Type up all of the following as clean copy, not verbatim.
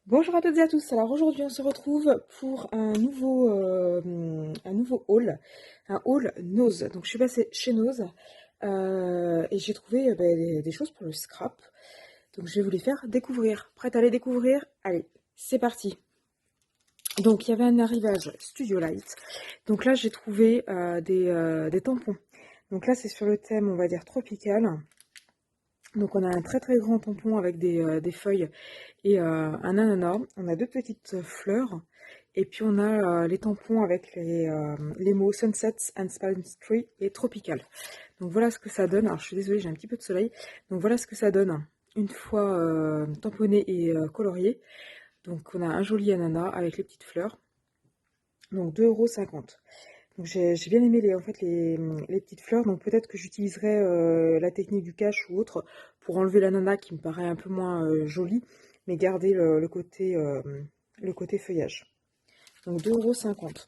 Bonjour à toutes et à tous. Alors aujourd'hui on se retrouve pour un nouveau haul, un haul Nose. Donc je suis passée chez Nose et j'ai trouvé des choses pour le scrap. Donc je vais vous les faire découvrir. Prête à les découvrir? Allez, c'est parti. Donc il y avait un arrivage Studio Light. Donc là j'ai trouvé des tampons. Donc là c'est sur le thème on va dire tropical. Donc on a un très très grand tampon avec des feuilles et un ananas. On a deux petites fleurs. Et puis on a les tampons avec les mots Sunsets and Palm Tree et Tropical. Donc voilà ce que ça donne. Alors je suis désolée, j'ai un petit peu de soleil. Donc voilà ce que ça donne une fois tamponné et colorié. Donc on a un joli ananas avec les petites fleurs. Donc 2,50 €. Donc j'ai bien aimé les petites fleurs, donc peut-être que j'utiliserai la technique du cache ou autre pour enlever l'ananas qui me paraît un peu moins joli, mais garder le côté feuillage. Donc 2,50 €.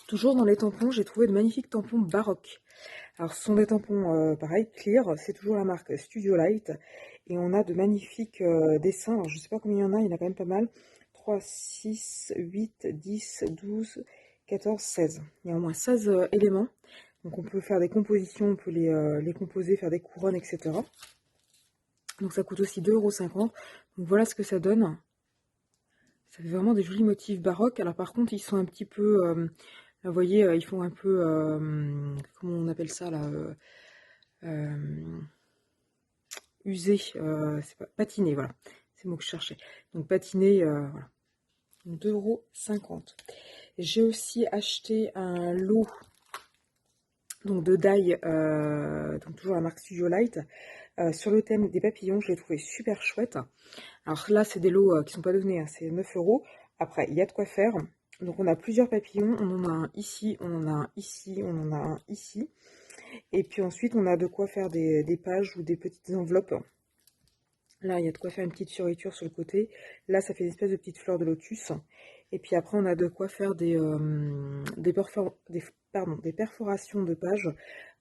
Toujours dans les tampons, j'ai trouvé de magnifiques tampons baroques. Alors ce sont des tampons pareil, clear, c'est toujours la marque Studio Light, et on a de magnifiques dessins. Alors je ne sais pas combien il y en a quand même pas mal. 3, 6, 8, 10, 12, 14, 16. Il y a au moins 16 éléments. Donc on peut faire des compositions, on peut les composer, faire des couronnes, etc. Donc ça coûte aussi 2,50 €. Donc voilà ce que ça donne. Ça fait vraiment des jolis motifs baroques. Alors par contre, ils sont un petit peu... là, vous voyez, ils font un peu... comment on appelle ça là usé, c'est pas patiné, voilà, c'est le mot que je cherchais. Donc patiné, voilà. 2,50 €. J'ai aussi acheté un lot donc de die, donc toujours la marque Studio Light, sur le thème des papillons. Je l'ai trouvé super chouette. Alors là, c'est des lots qui sont pas donnés, hein, c'est 9 €. Après, il y a de quoi faire. Donc on a plusieurs papillons, on en a un ici, on en a un ici, on en a un ici. Et puis ensuite, on a de quoi faire des pages ou des petites enveloppes. Là, il y a de quoi faire une petite fioriture sur le côté. Là, ça fait une espèce de petite fleur de lotus. Et puis après, on a de quoi faire des perforations de pages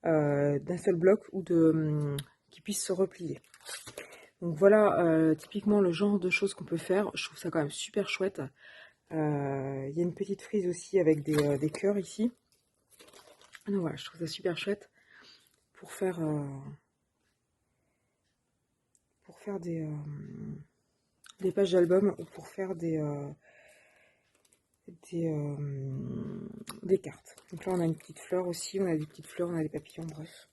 d'un seul bloc ou qui puissent se replier. Donc voilà, typiquement le genre de choses qu'on peut faire. Je trouve ça quand même super chouette. Il y a une petite frise aussi avec des cœurs ici. Donc voilà, je trouve ça super chouette pour faire, des pages d'album ou pour faire des, euh, des cartes. Donc là, on a une petite fleur aussi, on a des petites fleurs, on a des papillons, bref.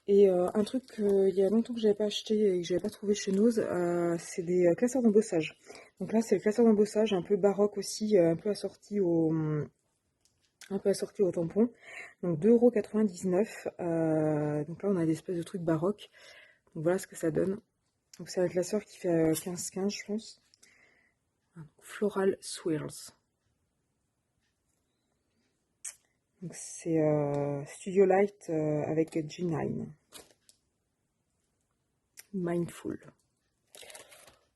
Et un truc il y a longtemps que j'avais pas acheté et que j'avais pas trouvé chez Nose, c'est des classeurs d'embossage. Donc là, c'est le classeur d'embossage un peu baroque aussi, un peu assorti au tampon. Donc 2,99 €. Donc là, on a des espèces de trucs baroques. Donc voilà ce que ça donne. Donc c'est un classeur qui fait 15-15, je pense. Floral Swirls. Donc c'est Studio Light avec G9. Mindful.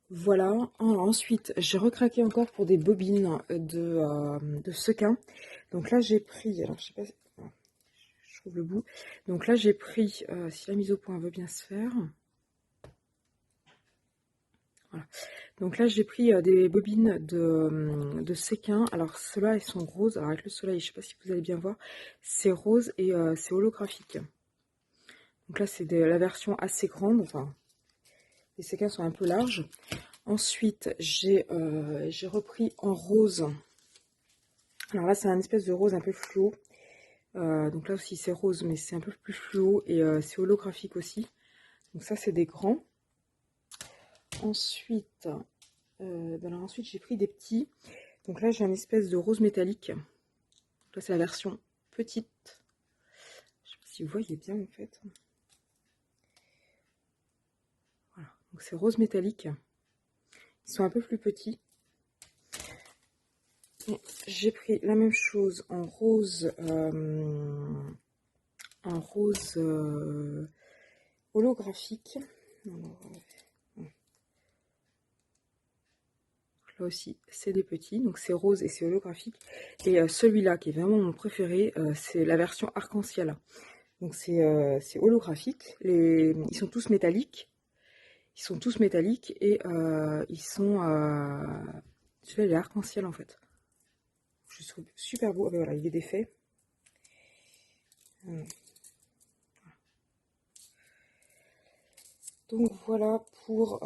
Voilà. Ensuite, j'ai recraqué encore pour des bobines de sequin. Donc là, j'ai pris... Alors, je sais pas... Je trouve le bout. Donc là, j'ai pris... si la mise au point veut bien se faire... Voilà. Donc là, j'ai pris des bobines de séquin. Alors, ceux-là, ils sont roses. Alors, avec le soleil, je ne sais pas si vous allez bien voir. C'est rose et c'est holographique. Donc là, c'est la version assez grande. Enfin, les séquins sont un peu larges. Ensuite, j'ai repris en rose. Alors là, c'est un espèce de rose un peu fluo. Donc là aussi, c'est rose, mais c'est un peu plus fluo. Et c'est holographique aussi. Donc ça, c'est des grands. Ensuite... alors ensuite j'ai pris des petits. Donc là j'ai un espèce de rose métallique. Donc là c'est la version petite. Je sais pas si vous voyez bien en fait. Voilà. Donc c'est rose métallique. Ils sont un peu plus petits. J'ai pris la même chose en rose. Holographique. Alors, là aussi, c'est des petits, donc c'est rose et c'est holographique. Et celui-là, qui est vraiment mon préféré, c'est la version arc-en-ciel. Donc c'est holographique, ils sont tous métalliques. Ils sont tous métalliques et ils sont... celui-là, il est arc-en-ciel en fait. Je trouve super beau. Ah ben voilà, il est défait. Donc voilà pour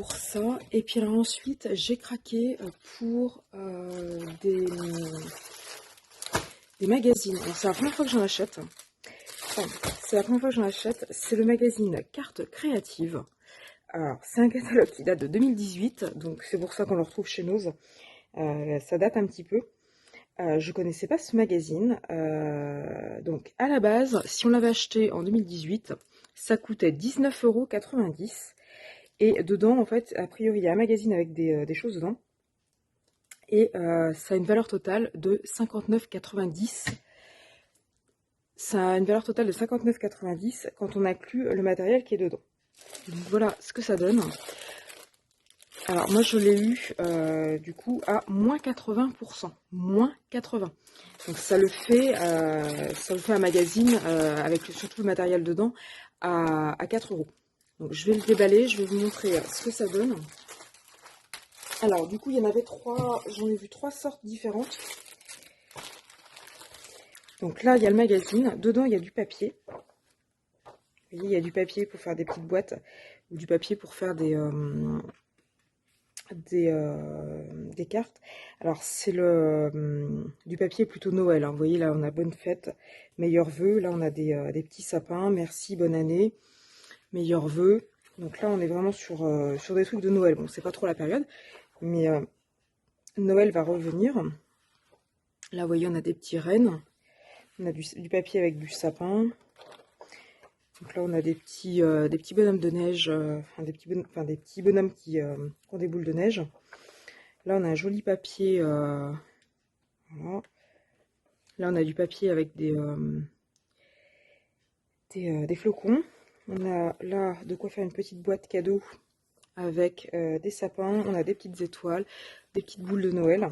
ça. Et puis alors ensuite, j'ai craqué pour des magazines. C'est la première fois que j'en achète. Enfin, c'est la première fois que j'en achète. C'est le magazine Cartes Créatives. Alors, c'est un catalogue qui date de 2018, donc c'est pour ça qu'on le retrouve chez Nose. Ça date un petit peu. Je connaissais pas ce magazine. Donc, à la base, si on l'avait acheté en 2018, ça coûtait 19,90 €. Et dedans, en fait, a priori, il y a un magazine avec des choses dedans. Et ça a une valeur totale de 59,90 €. Ça a une valeur totale de 59,90 € quand on inclut le matériel qui est dedans. Donc voilà ce que ça donne. Alors moi je l'ai eu du coup à moins 80%. Moins 80. Donc ça le fait un magazine avec surtout le matériel dedans à 4 €. Donc je vais le déballer, je vais vous montrer ce que ça donne. Alors du coup il y en avait 3, j'en ai vu 3 sortes différentes. Donc là il y a le magazine, dedans il y a du papier. Vous voyez, il y a du papier pour faire des petites boîtes, ou du papier pour faire des cartes. Alors c'est du papier plutôt Noël, hein. Vous voyez là on a bonne fête, meilleurs vœux, là on a des petits sapins, merci, bonne année, meilleurs vœux. Donc là on est vraiment sur des trucs de Noël. Bon, c'est pas trop la période, mais Noël va revenir. Là vous voyez on a des petits rennes, on a du papier avec du sapin. Donc là on a des petits bonhommes de neige, des petits bonhommes qui ont des boules de neige. Là, on a un joli papier. Voilà. Là, on a du papier avec des flocons. On a là de quoi faire une petite boîte cadeau avec des sapins. On a des petites étoiles, des petites boules de Noël.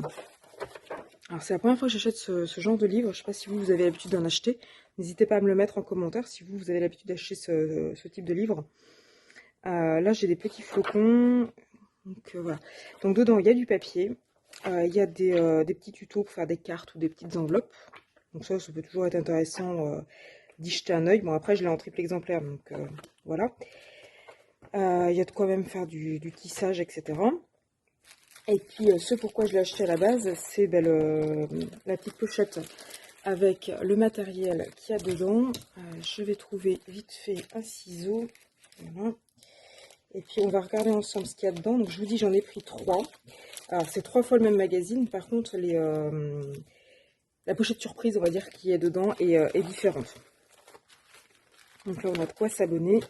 Alors, c'est la première fois que j'achète ce genre de livre. Je ne sais pas si vous avez l'habitude d'en acheter. N'hésitez pas à me le mettre en commentaire si vous avez l'habitude d'acheter ce type de livre. Là, j'ai des petits flocons. Donc voilà. Donc dedans, il y a du papier. Il y a des petits tutos pour faire des cartes ou des petites enveloppes. Donc ça peut toujours être intéressant d'y jeter un œil. Bon, après, je l'ai en triple exemplaire, donc voilà. Il y a de quoi même faire du tissage, etc. Et puis, ce pourquoi je l'ai acheté à la base, c'est la petite pochette avec le matériel qu'il y a dedans. Je vais trouver vite fait un ciseau. Voilà. Et puis, on va regarder ensemble ce qu'il y a dedans. Donc, je vous dis, j'en ai pris 3. Alors, c'est 3 fois le même magazine. Par contre, la pochette surprise, on va dire, qui est dedans est différente. Donc là, on a de quoi s'abonner.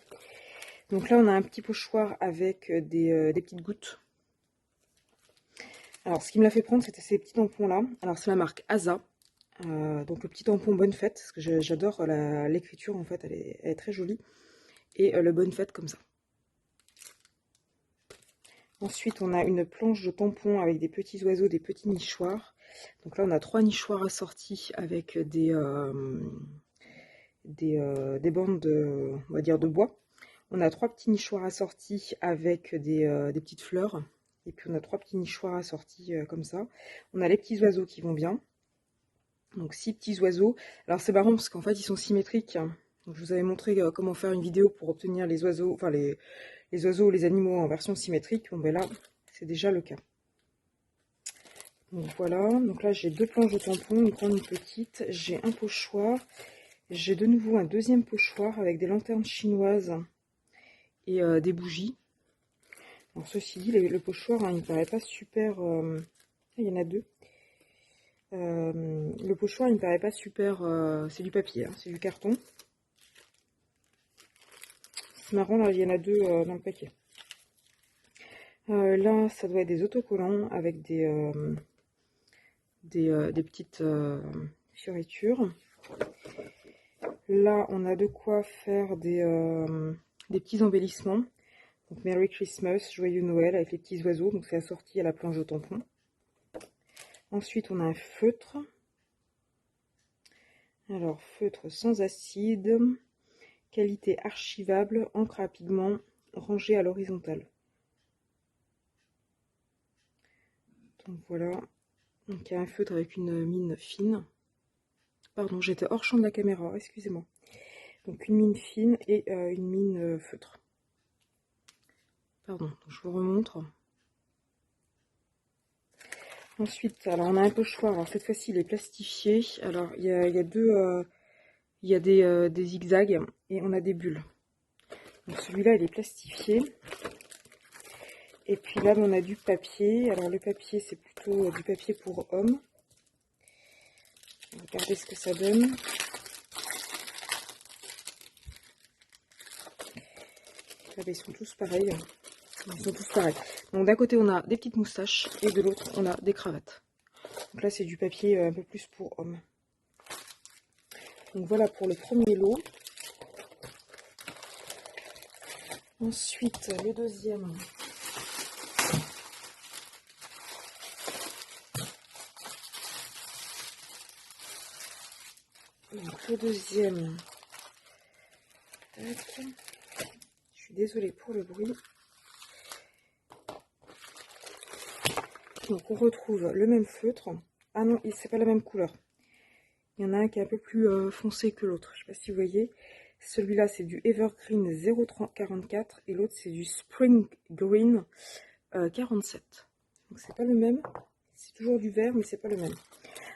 Donc là, on a un petit pochoir avec des petites gouttes. Alors, ce qui me l'a fait prendre, c'était ces petits tampons-là. Alors, c'est la marque Asa. Donc, le petit tampon Bonne Fête, parce que j'adore l'écriture, en fait, elle est très jolie. Et le Bonne Fête, comme ça. Ensuite, on a une planche de tampons avec des petits oiseaux, des petits nichoirs. Donc là, on a 3 nichoirs assortis avec des bandes on va dire de bois. On a 3 petits nichoirs assortis avec des petites fleurs. Et puis on a 3 petits nichoirs assortis comme ça. On a les petits oiseaux qui vont bien. Donc 6 petits oiseaux. Alors c'est marrant parce qu'en fait ils sont symétriques. Donc, je vous avais montré comment faire une vidéo pour obtenir les oiseaux, enfin les oiseaux ou les animaux en version symétrique. Bon ben là, c'est déjà le cas. Donc voilà, donc là j'ai 2 planches de tampons, une grande, une petite. J'ai un pochoir. J'ai de nouveau un deuxième pochoir avec des lanternes chinoises et des bougies. Alors ceci dit, le pochoir, hein, il me paraît pas super... il y en a 2. Le pochoir, il me paraît pas super... c'est du papier, hein, c'est du carton. C'est marrant, là, il y en a 2 dans le paquet. Là, ça doit être des autocollants avec des petites fioritures. Là, on a de quoi faire des petits embellissements. Donc, Merry Christmas, Joyeux Noël, avec les petits oiseaux. Donc, c'est assorti à la planche de tampon. Ensuite, on a un feutre. Alors, feutre sans acide. qualité archivable, encre à pigment, rangée à l'horizontale. Donc voilà, donc il y a un feutre avec une mine fine. Pardon, j'étais hors champ de la caméra, excusez-moi. Donc une mine fine et une mine feutre. Pardon, donc je vous remontre. Ensuite, alors on a un pochoir, alors cette fois-ci il est plastifié. Alors il y a deux, il y a des zigzags et on a des bulles. Donc celui-là il est plastifié. Et puis là on a du papier. Alors le papier c'est plutôt du papier pour hommes. Regardez ce que ça donne. Là, ils sont tous pareils. Ils sont tous pareils. Donc d'un côté on a des petites moustaches et de l'autre on a des cravates. Donc là c'est du papier un peu plus pour hommes. Donc voilà pour le premier lot. Ensuite le deuxième. Donc le deuxième. Tac. Je suis désolée pour le bruit. Donc on retrouve le même feutre. Ah non, c'est pas la même couleur. Il y en a un qui est un peu plus foncé que l'autre. Je sais pas si vous voyez. Celui-là c'est du Evergreen 044 et l'autre c'est du Spring Green 47. Donc c'est pas le même. C'est toujours du vert mais c'est pas le même.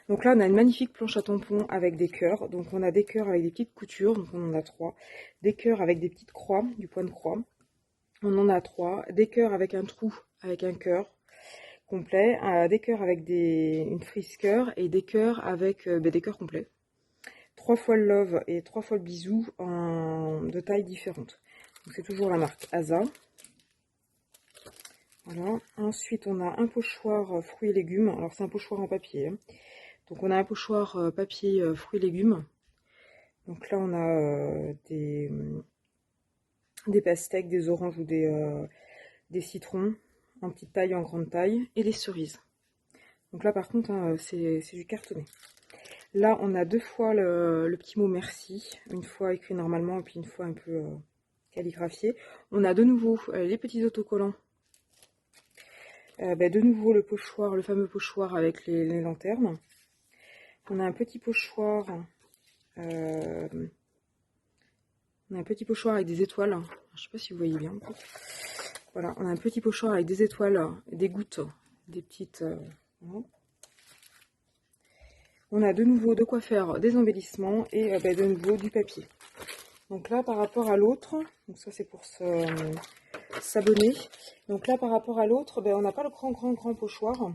Donc là on a une magnifique planche à tampons avec des cœurs. Donc on a des cœurs avec des petites coutures. Donc on en a 3. Des cœurs avec des petites croix, du point de croix. On en a 3. Des cœurs avec un trou, avec un cœur complet, des cœurs avec une frise cœur et des cœurs avec des cœurs complets. 3 fois le love et 3 fois le bisou de tailles différentes. Donc c'est toujours la marque Asa. Voilà. Ensuite on a un pochoir fruits et légumes. Alors c'est un pochoir en papier. Hein. Donc on a un pochoir papier fruits et légumes. Donc là on a des pastèques, des oranges ou des citrons en petite taille, en grande taille et des cerises. Donc là par contre hein, c'est du cartonné. Là on a 2 fois le petit mot merci, une fois écrit normalement et puis une fois un peu calligraphié. On a de nouveau les petits autocollants. De nouveau le pochoir, le fameux pochoir avec les lanternes. On a un petit pochoir, on a un petit pochoir avec des étoiles. Je sais pas si vous voyez bien. Voilà, on a un petit pochoir avec des étoiles, des gouttes, des petites. Voilà. On a de nouveau de quoi faire des embellissements et de nouveau du papier. Donc là par rapport à l'autre, donc ça c'est pour s'abonner. Donc là par rapport à l'autre, on n'a pas le grand pochoir.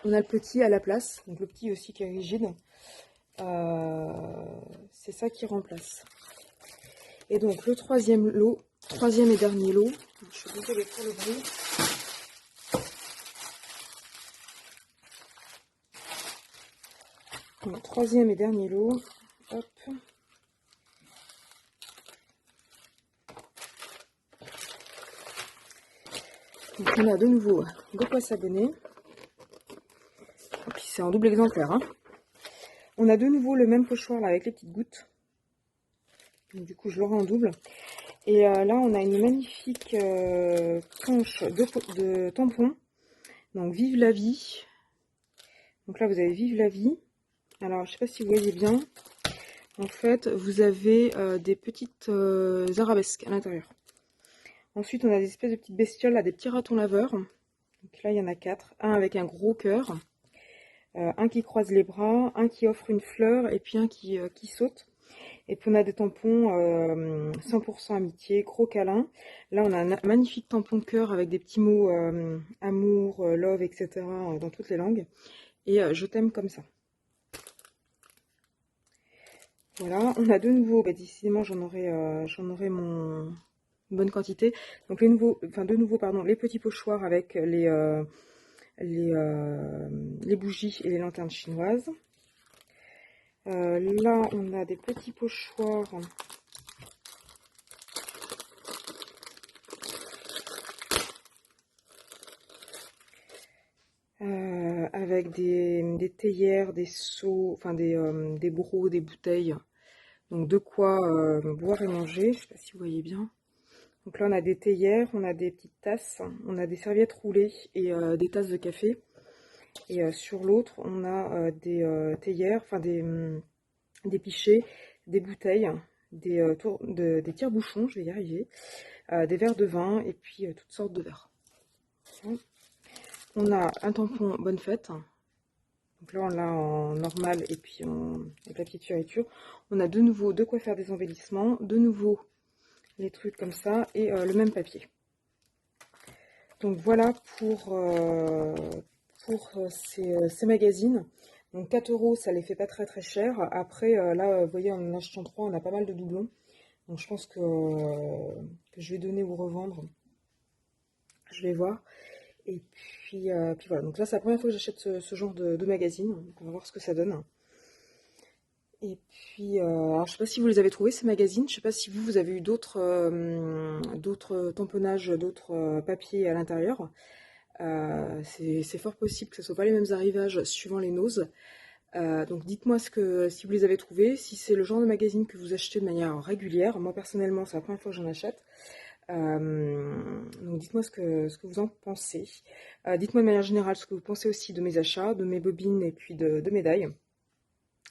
On a le petit à la place, donc le petit aussi qui est rigide. C'est ça qui remplace. Et donc le troisième et dernier lot. Je suis désolée pour le bruit. Donc, troisième et dernier lot. Hop. Donc on a de nouveau de quoi s'abonner. C'est en double exemplaire. Hein. On a de nouveau le même pochoir là, avec les petites gouttes. Donc, du coup je l'aurai en double. Et là on a une magnifique planche de tampons. Donc vive la vie. Donc là vous avez vive la vie. Alors je sais pas si vous voyez bien. En fait vous avez des petites arabesques à l'intérieur. Ensuite on a des espèces de petites bestioles, là, des petits ratons laveurs. Donc là il y en a 4. Un avec un gros cœur. Un qui croise les bras, un qui offre une fleur et puis un qui saute. Et puis on a des tampons 100% amitié, gros câlin. Là on a un magnifique tampon cœur avec des petits mots amour, love, etc. Dans toutes les langues. Et je t'aime comme ça. Voilà, on a de nouveau, décidément j'en aurai une bonne quantité. Donc de nouveau pardon, les petits pochoirs avec les bougies et les lanternes chinoises. Là, on a des petits pochoirs avec des théières, des seaux, enfin des brocs, des bouteilles Donc de quoi boire et manger, je ne sais pas si vous voyez bien. Donc là on a des théières, on a des petites tasses, on a des serviettes roulées et des tasses de café. Et sur l'autre on a des théières, enfin des pichets, des bouteilles, des tire-bouchons, je vais y arriver, des verres de vin et puis toutes sortes de verres. On a un tampon Bonne Fête. Donc là, on l'a en normal et puis en papier de fioriture. On a de nouveau de quoi faire des embellissements, de nouveau les trucs comme ça et le même papier. Donc voilà pour ces magazines. Donc 4 €, ça les fait pas très très cher. Après, là, vous voyez, en achetant 3, on a pas mal de doublons. Donc je pense que je vais donner ou revendre. Je vais voir. Et puis voilà, donc là c'est la première fois que j'achète ce genre de magazine, donc on va voir ce que ça donne. Et puis, alors je sais pas si vous les avez trouvés ces magazines, je sais pas si vous avez eu d'autres tamponnages, d'autres papiers à l'intérieur. C'est fort possible que ce ne soit pas les mêmes arrivages suivant les noses. Donc dites-moi si vous les avez trouvés, si c'est le genre de magazine que vous achetez de manière régulière. Moi personnellement c'est la première fois que j'en achète. Donc dites-moi ce que vous en pensez. Dites-moi de manière générale ce que vous pensez aussi de mes achats, de mes bobines et puis de médailles.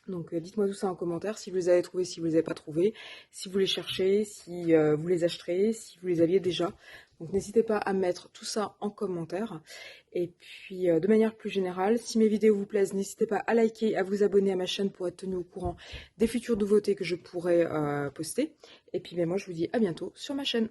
Donc dites-moi tout ça en commentaire, si vous les avez trouvés, si vous les avez pas trouvés, si vous les cherchez, si vous les acheterez, si vous les aviez déjà. Donc n'hésitez pas à mettre tout ça en commentaire. Et puis de manière plus générale, si mes vidéos vous plaisent, n'hésitez pas à liker, à vous abonner à ma chaîne pour être tenu au courant des futures nouveautés que je pourrai poster. Et puis moi je vous dis à bientôt sur ma chaîne.